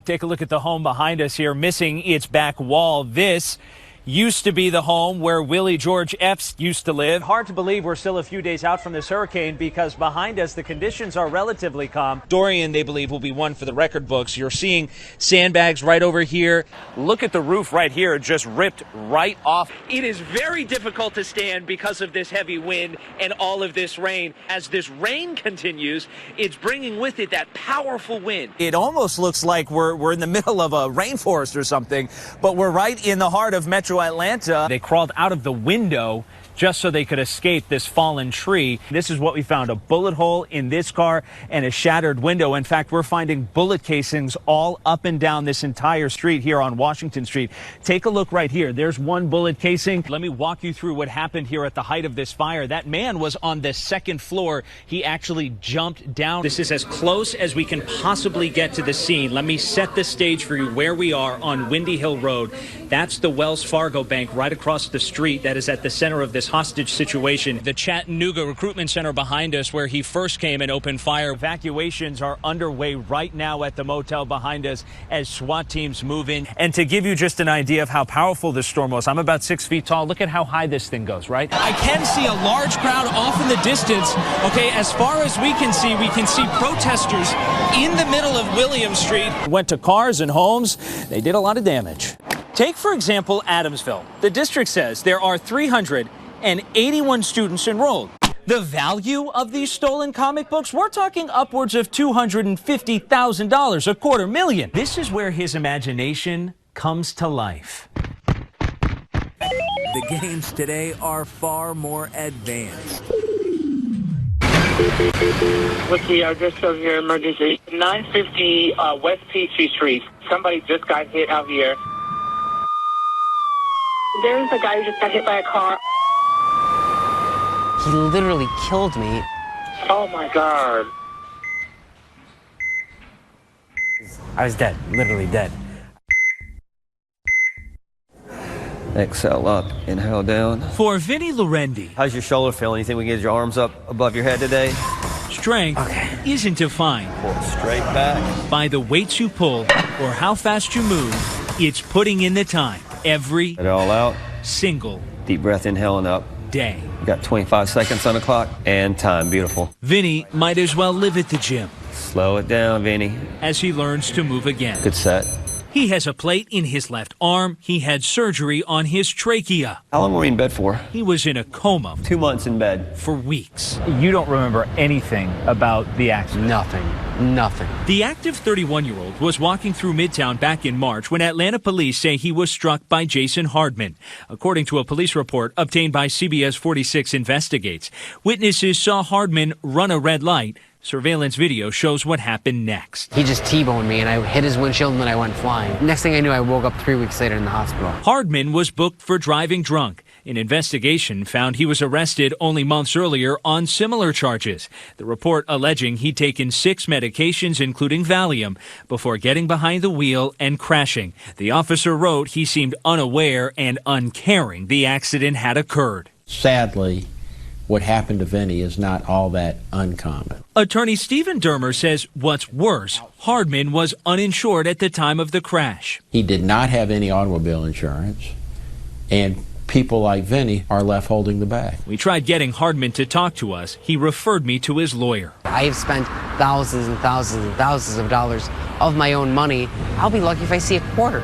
Take a look at the home behind us here, missing its back wall. This used to be the home where Willie George Epps used to live. Hard to believe we're still a few days out from this hurricane because behind us the conditions are relatively calm. Dorian, they believe, will be one for the record books. You're seeing sandbags right over here. Look at the roof right here, just ripped right off. It is very difficult to stand because of this heavy wind and all of this rain. As this rain continues, it's bringing with it that powerful wind. It almost looks like we're in the middle of a rainforest or something, but we're right in the heart of Metro Atlanta. They crawled out of the window just so they could escape this fallen tree. This is what we found, a bullet hole in this car and a shattered window. In fact, we're finding bullet casings all up and down this entire street here on Washington Street. Take a look right here. There's one bullet casing. Let me walk you through what happened here at the height of this fire. That man was on the second floor. He actually jumped down. This is as close as we can possibly get to the scene. Let me set the stage for you where we are on Windy Hill Road. That's the Wells Fargo Bank right across the street that is at the center of this hostage situation. The Chattanooga Recruitment Center behind us where he first came and opened fire. Evacuations are underway right now at the motel behind us as SWAT teams move in. And to give you just an idea of how powerful this storm was, I'm about 6 feet tall. Look at how high this thing goes, right? I can see a large crowd off in the distance. Okay, as far as we can see protesters in the middle of William Street. Went to cars and homes. They did a lot of damage. Take, for example, Adamsville. The district says there are 381 students enrolled. The value of these stolen comic books, we're talking upwards of $250,000, $250,000. This is where his imagination comes to life. The games today are far more advanced. What's the address of your emergency? 950 West Peachtree Street. Somebody just got hit out here. There's a guy who just got hit by a car. He literally killed me. Oh my God. I was dead, literally dead. Exhale up, inhale down. For Vinny Lorendi, How's your shoulder feeling? You think we can get your arms up above your head today? strength isn't defined Pull it straight back. by the weights you pull or how fast you move. It's putting in the time every Let it all out. single Deep breath, inhaling up. day. You got 25 seconds on the clock and time. Beautiful. Vinny might as well live at the gym Slow it down, Vinny. as he learns to move again. Good set. He has a plate in his left arm. He had surgery on his trachea. How long were we in bed for? He was in a coma 2 months in bed. for weeks. You don't remember anything about the accident? Nothing. The active 31-year-old was walking through Midtown back in March when Atlanta police say he was struck by Jason Hardman. According to a police report obtained by CBS 46 Investigates, witnesses saw Hardman run a red light. Surveillance video shows what happened next. He just T-boned me and I hit his windshield and then I went flying. Next thing I knew, I woke up 3 weeks later in the hospital. Hardman was booked for driving drunk. An investigation found he was arrested only months earlier on similar charges. The report alleging he'd taken 6 medications, including Valium, before getting behind the wheel and crashing. The officer wrote he seemed unaware and uncaring the accident had occurred. Sadly, what happened to Vinny is not all that uncommon. Attorney Stephen Dermer says what's worse, Hardman was uninsured at the time of the crash. He did not have any automobile insurance, and people like Vinny are left holding the bag. We tried getting Hardman to talk to us. He referred me to his lawyer. I have spent thousands and thousands and thousands of dollars of my own money. I'll be lucky if I see a quarter.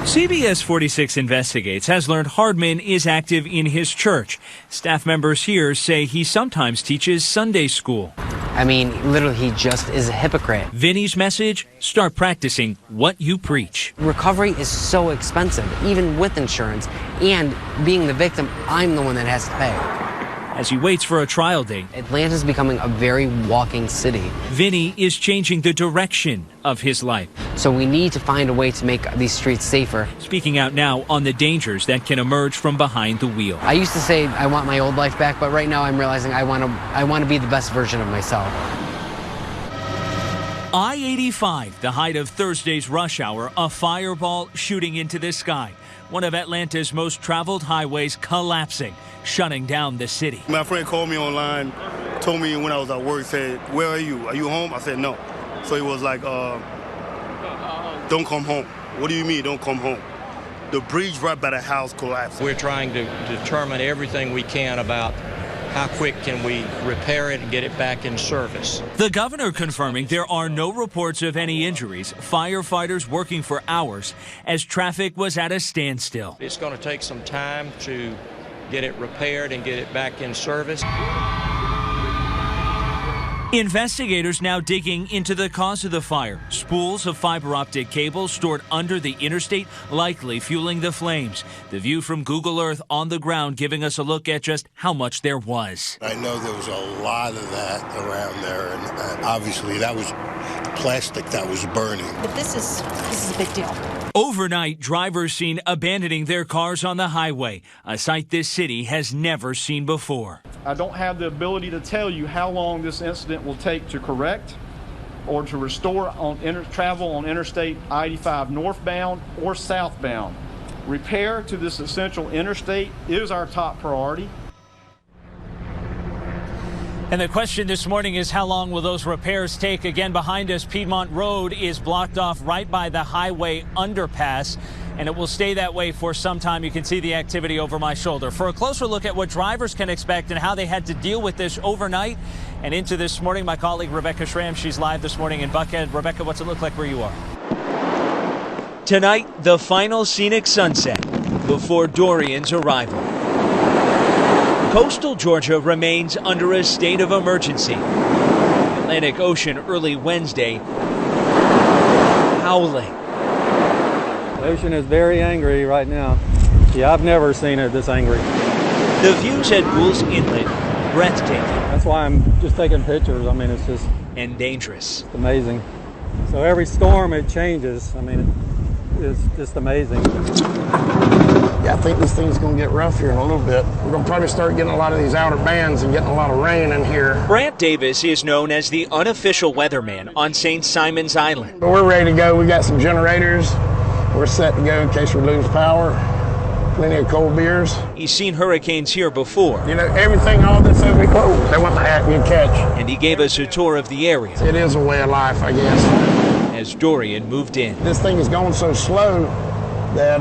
CBS 46 Investigates has learned Hardman is active in his church. Staff members here say he sometimes teaches Sunday school. I mean, literally, he just is a hypocrite. Vinny's message, start practicing what you preach. Recovery is so expensive, even with insurance. And being the victim, I'm the one that has to pay. As he waits for a trial date, Atlanta's becoming a very walking city. Vinny is changing the direction of his life. So we need to find a way to make these streets safer. Speaking out now on the dangers that can emerge from behind the wheel. I used to say I want my old life back, but right now I'm realizing I want to be the best version of myself. I-85, the height of Thursday's rush hour, a fireball shooting into the sky. One of Atlanta's most traveled highways collapsing, shutting down the city. My friend called me online told me when I was at work, said, "Where are you? Are you home?" I said, "No." So he was like, "Don't come home." What do you mean, don't come home? The bridge right by the house collapsed. We're trying to determine everything we can about how quick can we repair it and get it back in service. The governor confirming there are no reports of any injuries. Firefighters working for hours as traffic was at a standstill. It's going to take some time to get it repaired and get it back in service. Investigators now digging into the cause of the fire. Spools of fiber optic cable stored under the interstate, likely fueling the flames. The view from Google Earth on the ground giving us a look at just how much there was. I know there was a lot of that around there, and obviously that was plastic that was burning. But this is a big deal. Overnight, drivers seen abandoning their cars on the highway, a sight this city has never seen before. I don't have the ability to tell you how long this incident will take to correct or to restore on travel on Interstate I-85 northbound or southbound. Repair to this essential interstate is our top priority. And the question this morning is, how long will those repairs take? Again, behind us, Piedmont Road is blocked off right by the highway underpass, and it will stay that way for some time. You can see the activity over my shoulder. For a closer look at what drivers can expect and how they had to deal with this overnight and into this morning, my colleague Rebecca Schramm, she's live this morning in Buckhead. Rebecca, what's it look like where you are? Tonight, the final scenic sunset before Dorian's arrival. Coastal Georgia remains under a state of emergency. Atlantic Ocean early Wednesday, howling. The ocean is very angry right now. Yeah, I've never seen it this angry. The views at Bulls Inlet, breathtaking. That's why I'm just taking pictures. I mean, it's just... and dangerous. It's amazing. So every storm, it changes. I mean, it's just amazing. Yeah, I think this thing's going to get rough here in a little bit. We're going to probably start getting a lot of these outer bands and getting a lot of rain in here. Brant Davis is known as the unofficial weatherman on St. Simon's Island. But we're ready to go. We got some generators. We're set to go in case we lose power. Plenty of cold beers. He's seen hurricanes here before. You know, everything, all this over here, whoa, that wasn't the hat you catch. And he gave us a tour of the area. It is a way of life, I guess. As Dorian moved in. This thing is going so slow that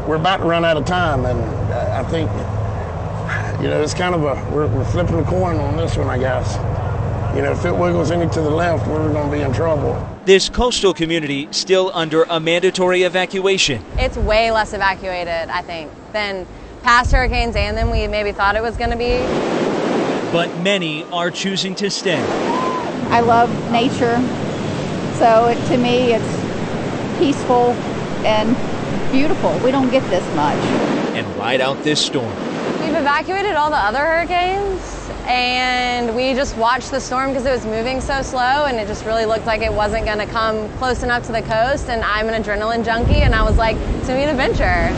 we're about to run out of time, and I think, you know, it's kind of we're flipping a coin on this one, I guess. You know, if it wiggles any to the left, we're going to be in trouble. This coastal community still under a mandatory evacuation. It's way less evacuated, I think, than past hurricanes and than we maybe thought it was going to be. But many are choosing to stay. I love nature, so to me it's peaceful and beautiful. We don't get this much. And ride out this storm. We've evacuated all the other hurricanes, and we just watched the storm because it was moving so slow, and it just really looked like it wasn't going to come close enough to the coast. And I'm an adrenaline junkie, and I was like, it's going to be an adventure.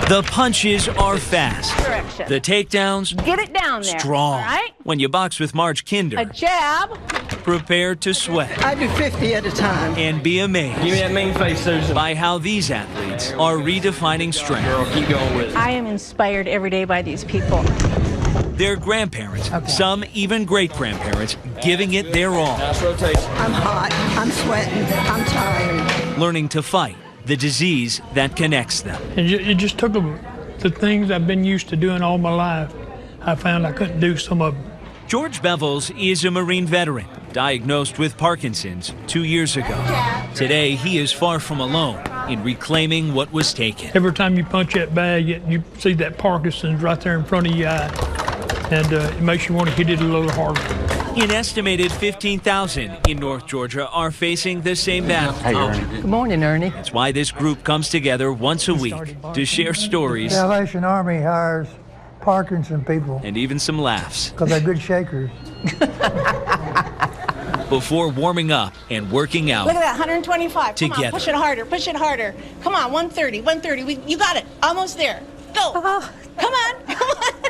The punches are fast. Direction. The takedowns, Get it down there. strong. All right? When you box with Marge Kinder, A jab. prepare to sweat. I do 50 at a time. And be amazed. Give me that mean face, Susan. By how these athletes are redefining strength. Girl, keep going with it. I am inspired every day by these people. Their grandparents, some even great-grandparents, giving it their all. Nice rotation. I'm hot. I'm sweating. I'm tired. Learning to fight the disease that connects them. It just took the things I've been used to doing all my life. I found I couldn't do some of them. George Bevels is a Marine veteran, diagnosed with Parkinson's 2 years ago. Today, he is far from alone in reclaiming what was taken. Every time you punch that bag, you see that Parkinson's right there in front of your eye, and it makes you want to hit it a little harder. An estimated 15,000 in North Georgia are facing the same battle. Hey, Ernie. Good morning, Ernie. That's why this group comes together once a week to share stories. Salvation Army hires Parkinson people. And even some laughs. Because they're good shakers. Before warming up and working out. Look at that, 125. Together. Come on, push it harder, push it harder. Come on, 130, 130. You got it. Almost there. Go. Come on.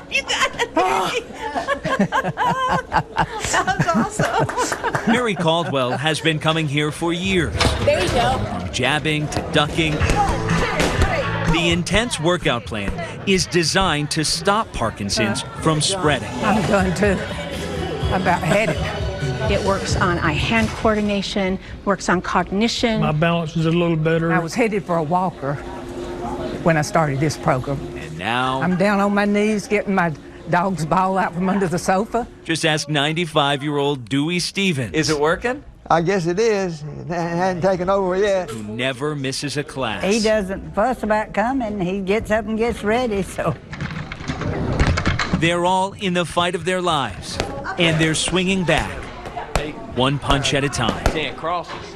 You got it. That was awesome. Mary Caldwell has been coming here for years. There you go. From jabbing to ducking. The intense workout plan is designed to stop Parkinson's from spreading. I'm done too. I'm about headed. It works on eye-hand coordination, works on cognition. My balance is a little better. I was headed for a walker when I started this program. And now, I'm down on my knees getting my dog's ball out from under the sofa. just ask 95-year-old Dewey Stevens. Is it working? I guess it is. It hadn't taken over yet. Who never misses a class. He doesn't fuss about coming. He gets up and gets ready, so. They're all in the fight of their lives, and they're swinging back, one punch at a time. Can't cross us.